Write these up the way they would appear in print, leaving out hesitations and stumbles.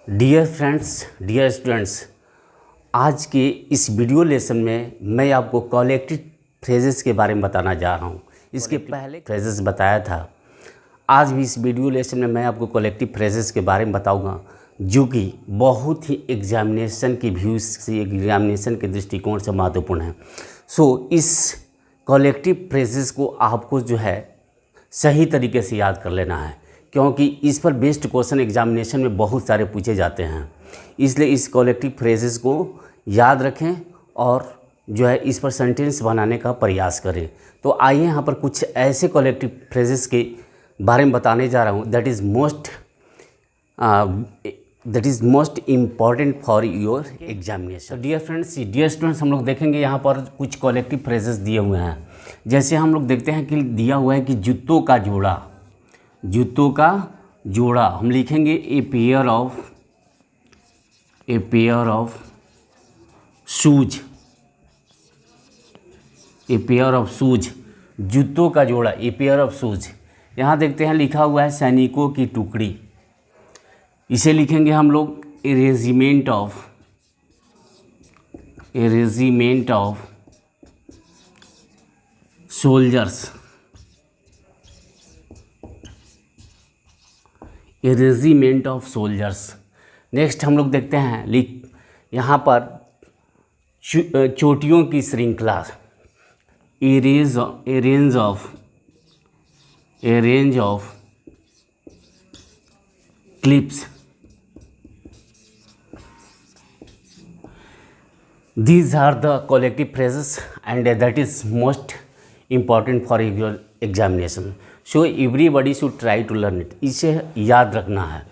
Dear friends, dear students, आज के इस वीडियो लेसन में मैं आपको कलेक्टिव फ्रेजेस के बारे में बताना जा रहा हूँ। इसके पहले फ्रेजेस बताया था। आज भी इस वीडियो लेसन में मैं आपको कलेक्टिव फ्रेजेस के बारे में बताऊँगा, जो कि बहुत ही एग्जामिनेशन के व्यूज़ से, एग्जामिनेशन के दृष्टिकोण से महत्वपूर्ण है। इस कलेक्टिव फ्रेजेस को आपको जो है सही तरीके से याद कर लेना है, क्योंकि इस पर बेस्ड क्वेश्चन एग्जामिनेशन में बहुत सारे पूछे जाते हैं। इसलिए इस कलेक्टिव फ्रेजेस को याद रखें और जो है इस पर सेंटेंस बनाने का प्रयास करें। तो आइए यहाँ पर कुछ ऐसे कलेक्टिव फ्रेजेस के बारे में बताने जा रहा हूँ that is most important for your examination. Dear friends, dear students, हम लोग देखेंगे यहाँ पर कुछ कलेक्टिव फ्रेजेस दिए हुए हैं। जैसे हम लोग देखते हैं कि दिया हुआ है कि जूतों का जोड़ा, जूतों का जोड़ा हम लिखेंगे a pair of shoes, a pair of shoes, जूतों का जोड़ा, ए पेयर ऑफ शूज। यहाँ देखते हैं लिखा हुआ है सैनिकों की टुकड़ी, इसे लिखेंगे हम लोग a regiment of soldiers, a regiment of soldiers. Next हम लोग देखते हैं यहाँ पर चोटियों की श्रृंखला, a range of clips. These are the collective phrases and that is most important for your examination. So everybody should try to learn it. इसे याद रखना है।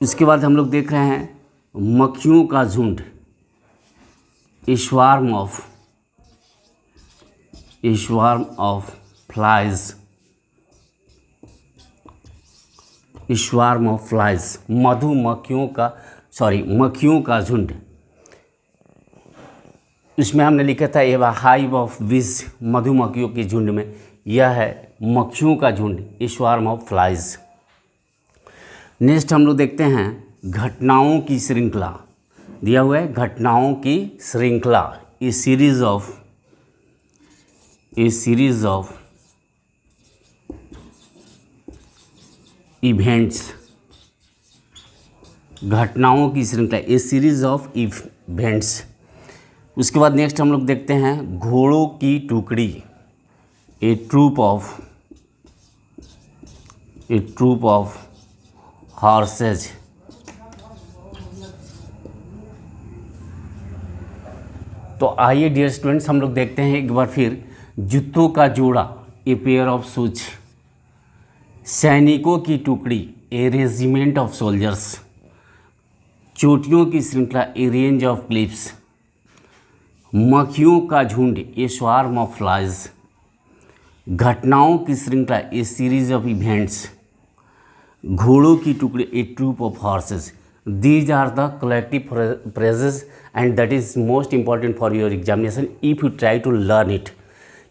इसके बाद हम लोग देख रहे हैं मक्खियों का झुंड, a swarm of flies, मक्खियों का झुंड। इसमें हमने लिखा था ए हाइव ऑफ बीज, मधुमक्खियों के झुंड में, यह है मक्खियों का झुंड, ए स्वार्म ऑफ फ्लाइज। नेक्स्ट हम लोग देखते हैं घटनाओं की श्रृंखला, दिया हुआ है घटनाओं की श्रृंखला, ए सीरीज ऑफ इवेंट्स, घटनाओं की श्रृंखला, ए सीरीज ऑफ इवेंट्स। उसके बाद नेक्स्ट हम लोग देखते हैं घोड़ों की टुकड़ी, ए ट्रूप ऑफ हॉर्सेज। तो आइए डियर स्टूडेंट्स, हम लोग देखते हैं एक बार फिर जूतों का जोड़ा, ए पेयर ऑफ शूज, सैनिकों की टुकड़ी, ए रेजिमेंट ऑफ सोल्जर्स, चोटियों की श्रृंखला, ए रेंज ऑफ क्लिप्स, मक्खियों का झुंड, ए स्वार्म ऑफ फ्लाइज, घटनाओं की श्रृंखला, ए सीरीज ऑफ इवेंट्स, घोड़ों की टुकड़ी, a troop of horses. These are the collective phrases and that is most important for your examination if you try to learn it.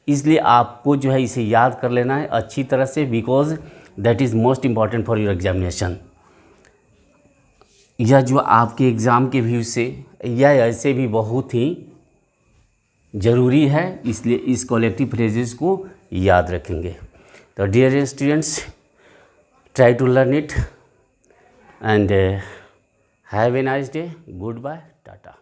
इसलिए आपको जो है इसे याद कर लेना है अच्छी तरह से, because that is most important for your examination. यह जो आपके एग्ज़ाम के व्यू से यह ऐसे भी बहुत ही ज़रूरी है, इसलिए इस कलेक्टिव फ्रेजेस को याद रखेंगे। तो dear students, try to learn it and have a nice day. Good bye, Tata.